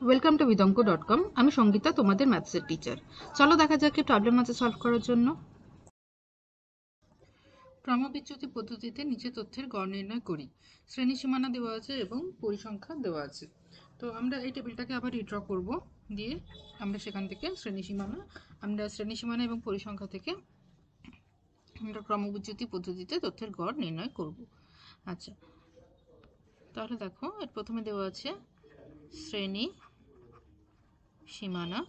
Welcome to vidonko.com। আমি সঙ্গীতা, তোমাদের ম্যাথসের teacher. চলো দেখা যাক কি প্রবলেম আছে সলভ করার জন্য। ক্রমবিচ্যুতি পদ্ধতিতে নিচে তথ্যের গড় নির্ণয় করি। শ্রেণী সীমানা দেওয়া আছে এবং পরিসংখ্যা দেওয়া আছে। তো আমরা এই টেবিলটাকে আবার রিড্র করব, দিয়ে আমরা সেখান থেকে শ্রেণী সীমানা এবং পরিসংখ্যা থেকে আমরা ক্রমবিচ্যুতি পদ্ধতিতে তথ্যের গড় নির্ণয় করব। আচ্ছা, তাহলে দেখো এর প্রথমে দেওয়া আছে শ্রেণী সীমানা।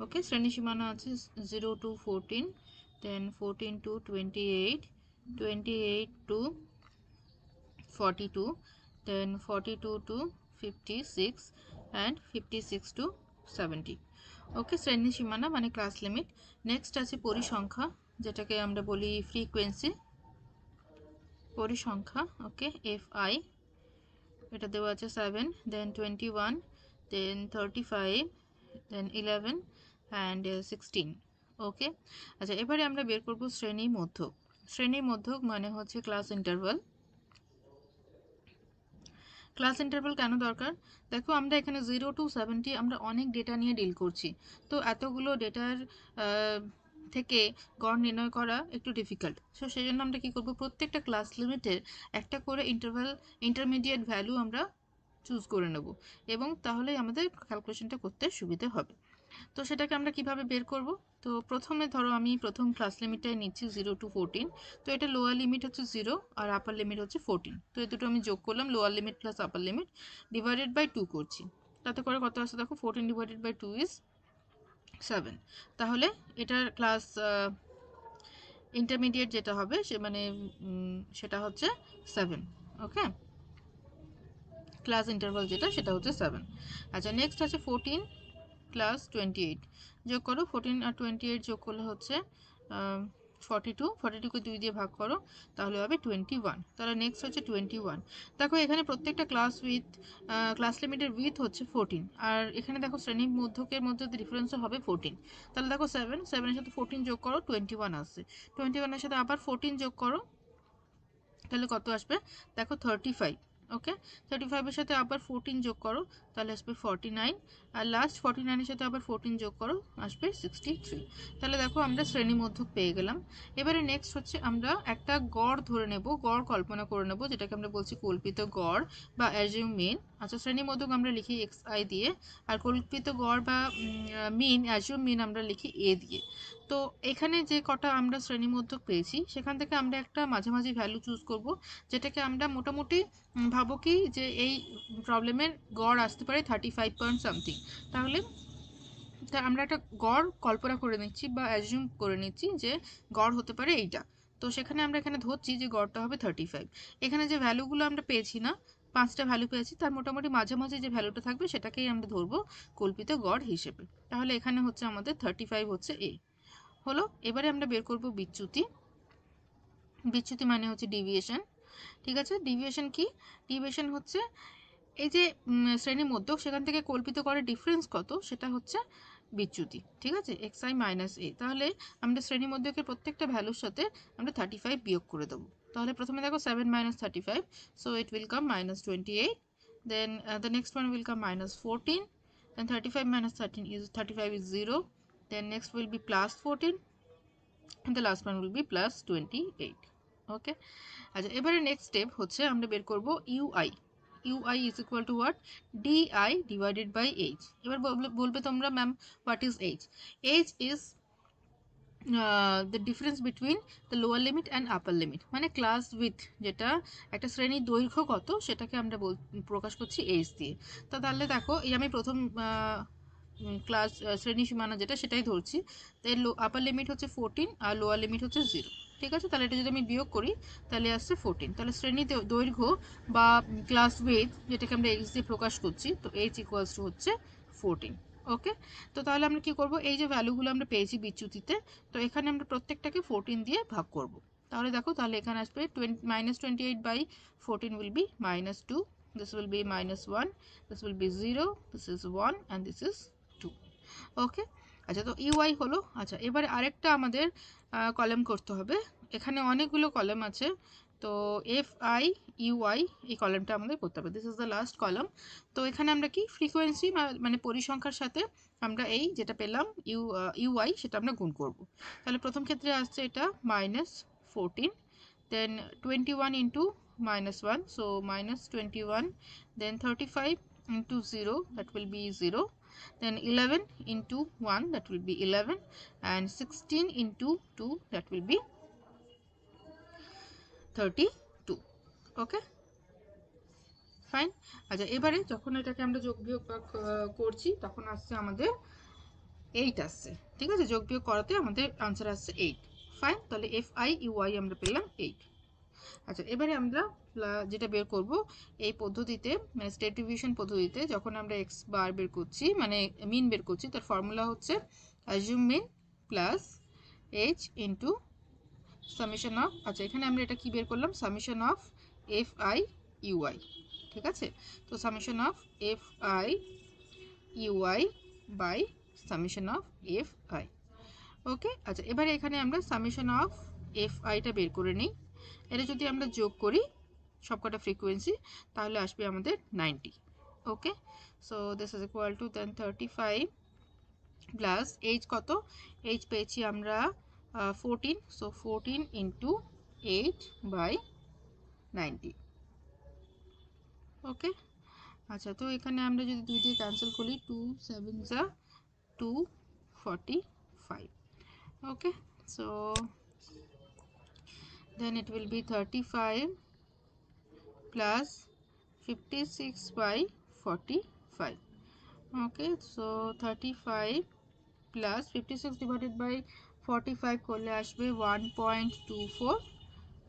ওকে, শ্রেণী সীমানা আছে 0 to 14, then 14 to 28, 28 to 42, then 42 to 56 and 56 to 70। ওকে, শ্রেণী সীমানা মানে ক্লাস লিমিট। নেক্সট আছে পরিসংখ্যা, যেটাকে আমরা বলি ফ্রিকোয়েন্সি পরিসংখ্যা। ওকে, FI, এটা দেওয়া আছে 7, then 21, then 35, then 11 and 16। ওকে, আচ্ছা এবারে আমরা বের করব শ্রেণী মধ্যক। শ্রেণী মধ্যক মানে হচ্ছে ক্লাস ইন্টারভাল। ক্লাস ইন্টারভাল কেন দরকার? দেখো আমরা এখানে 0 to 70 আমরা অনেক ডেটা নিয়ে ডিল করছি, তো এতগুলো ডেটার থেকে গড় নির্ণয় করা একটু ডিফিকাল্ট। সো সেই জন্য আমরা কি করব, প্রত্যেকটা ক্লাস লিমিটের একটা করে ইন্টারমিডিয়েট ভ্যালু আমরা চুজ করে নেব, এবং তাহলেই আমাদের ক্যালকুলেশনটা করতে সুবিধে হবে। তো সেটাকে আমরা কিভাবে বের করব? তো প্রথমে ধরো আমি প্রথম ক্লাস লিমিটটাই নিচ্ছি 0 to 14। তো এটা লোয়ার লিমিট হচ্ছে 0 আর আপার লিমিট হচ্ছে 14। তো এই দুটো আমি যোগ করলাম, lower limit plus upper limit divided by 2 করছি। তাতে করে কত আসছে দেখো, 14 ডিভাইডেড বাই 2 ইজ 7। তাহলে এটার ক্লাস ইন্টারমিডিয়েট যেটা হবে সে মানে সেটা হচ্ছে 7। ওকে, ক্লাস ইন্টারভাল যেটা সেটা হচ্ছে 7। আচ্ছা, নেক্সট আছে 14 প্লাস 28, যোগ করো। 14 আর 28 যোগ করলে হচ্ছে 42, 42কে 2 দিয়ে ভাগ করো, তাহলে হবে 21। তাহলে নেক্সট হচ্ছে 21। দেখো এখানে প্রত্যেকটা ক্লাস লিমিটের উইথ হচ্ছে 14, আর এখানে দেখো শ্রেণী মধ্যকের মধ্যে ডিফারেন্সও হবে 14। তাহলে দেখো 7 এর সাথে 14 যোগ করো, 21 আসছে। 21 এর সাথে আবার 14 যোগ করো, তাহলে কত আসবে দেখো 35। ওকে, 35 এর সাথে আবার 14 যোগ করো, তাহলে আসবে 49। আর লাস্ট 49 এর সাথে আবার 14 যোগ করো, আসবে 63। তাহলে দেখো আমরা শ্রেণী মধ্যক পেয়ে গেলাম। এবারে নেক্সট হচ্ছে আমরা একটা গড় ধরে নেব, গড় কল্পনা করে নেব, যেটাকে আমরা বলছি কল্পিত গড় বা অ্যাজিউম মিন। আচ্ছা, শ্রেণী মধ্যক আমরা লিখি xi দিয়ে, আর কল্পিত গড় বা অ্যাজিউম মিন আমরা লিখি a দিয়ে। তো এখানে যে কটা আমরা শ্রেণী মধ্যক পেয়েছি সেখান থেকে আমরা একটা মাঝামাঝি ভ্যালু চুজ করব, যেটাকে আমরা মোটামুটি ভাবো কি যে এই প্রবলেমের গড় আসতে পারে 35 পয়েন্ট সামথিং। তাহলে আমরা একটা গড় কল্পনা করে নিচ্ছি বা অ্যাজিউম করে নিচ্ছি যে গড় হতে পারে এইটা। তো সেখানে আমরা এখানে ধরছি যে গড়টা হবে 35। এখানে যে ভ্যালুগুলো আমরা পেয়েছি না, 5টা ভ্যালু পেয়েছি, তার মোটামুটি মাঝামাঝি যে ভ্যালুটা থাকবে সেটাকেই আমরা ধরবো কল্পিত গড় হিসেবে। তাহলে এখানে হচ্ছে আমাদের 35 হচ্ছে এ হলো। এবারে আমরা বের করব বিচ্যুতি। বিচ্যুতি মানে হচ্ছে ডিভিয়েশন। ঠিক আছে, ডিভিয়েশন কি? ডিভিয়েশন হচ্ছে এই যে শ্রেণী মধ্যক সেখান থেকে কল্পিত করে ডিফারেন্স কত, সেটা হচ্ছে বিচ্যুতি। ঠিক আছে, xi মাইনাস এ। তাহলে আমরা শ্রেণী মধ্যকের প্রত্যেকটা ভ্যালুর সাথে আমরা 35 বিয়োগ করে দেবো। তাহলে প্রথমে দেখো 7 minus 35, so it will come minus 28, then the next one will come minus 14, then 35 minus 13 is 35 is 0, then next will be plus 14, and the last one will be plus 28। ওকে, আচ্ছা এবারে নেক্সট স্টেপ হচ্ছে আমরা বের করব UI. UI is equal to what, DI divided by H. এবার বলবে তোমরা ma'am what is H? H is the difference between the lower limit and upper limit, মানে ক্লাস উইথ, যেটা একটা শ্রেণীর দৈর্ঘ্য কত সেটাকে আমরা প্রকাশ করছি এইচ দিয়ে। তো তাহলে দেখো এই আমি প্রথম ক্লাস শ্রেণী সীমানা যেটা সেটাই ধরছি। তো এর আপার লিমিট হচ্ছে 14 আর লোয়ার লিমিট হচ্ছে 0। ঠিক আছে, তাহলে এটা যদি আমি বিয়োগ করি তাহলে আসছে 14। তাহলে শ্রেণী দৈর্ঘ্য বা ক্লাস উইথ, যেটাকে আমরা এইচ দিয়ে প্রকাশ করছি, তো এইচ ইকুয়ালস টু হচ্ছে 14। ওকে, তো তাহলে আমরা কি করব, এই যে ভ্যালুগুলো আমরা পেয়েছি বিচ্যুতিতে, তো এখানে আমরা প্রত্যেকটাকে 14 দিয়ে ভাগ করব। তাহলে দেখো, তাহলে এখানে আসবে minus 28 by 14 will be minus 2, this will be minus 1, this will be 0, this is 1 and this is 2। ওকে, আচ্ছা তো ইউআই হলো। আচ্ছা এবারে আরেকটা আমাদের কলাম করতে হবে। এখানে অনেকগুলো কলাম আছে, তো এফ আই ইউআই এই কলামটা আমাদের করতে হবে। This is the last column. তো এখানে আমরা কি ফ্রিকোয়েন্সি মানে পরিসংখ্যার সাথে আমরা এই যেটা পেলাম ইউআই সেটা আমরা গুণ করব। তাহলে প্রথম ক্ষেত্রে আসছে এটা -14, দেন 21 into -1, so -21, then 35 into 0, that will be 0, then 11 into 1, that will be 11, and 16 into 2, that will be 32. Okay, fine. আচ্ছা, এবারে যখন এটাকে আমরা যোগ বিয়োগ করছি তখন আসছে আমাদের 8 আসছে। ঠিক আছে, যোগ বিয়োগ করাতে আমাদের আনসার আসছে 8। ফাইন, তাহলে এফ আই ইউআই আমরা পেলাম 8। আচ্ছা, এবারে আমরা যেটা বের করব এই পদ্ধতিতে, মানে স্টেট ডিভিশন পদ্ধতিতে, যখন আমরা এক্স বার বের করছি মানে মিন বের করছি, তার ফর্মুলা হচ্ছে assumed mean plus H into summation of, আচ্ছা এখানে আমরা এটা কি বের করলাম, summation of F I U I. ঠিক আছে, তো summation of F I U I by summation of F I. Okay, আচ্ছা এবারে এখানে আমরা সামেশন অফ এফ আইটা বের করে নিই। এটা যদি আমরা যোগ করি সবকটা ফ্রিকোয়েন্সি তাহলে আসবে আমাদের 90। Okay, so this is equal to then 35 plus H কত, এইচ পেয়েছি আমরা 14, সো 14 ইন্টু 8 বাই 90। ওকে, আচ্ছা তো এখানে আমরা যদি 2 দিয়ে ক্যান্সেল করি, 2 7 যা 245। ওকে, so then it will be 35 plus 56 by 45. Okay, so 35 plus 56 divided by 45 করলে আসবে 1.24,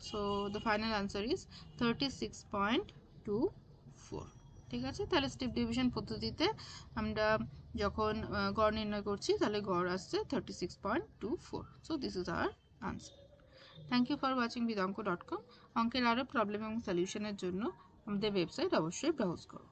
so the final answer is 36.24. ঠিক আছে, তাহলে স্টেপ ডিভিশন পদ্ধতিতে আমরা যখন গড় নির্ণয় করছি তাহলে গড় আসছে 36.24, so this is our answer. Thank you for watching vidonko.com। অঙ্কের আরও প্রবলেম এবং সলিউশনের জন্য আমাদের ওয়েবসাইট অবশ্যই ব্রাউজ করো।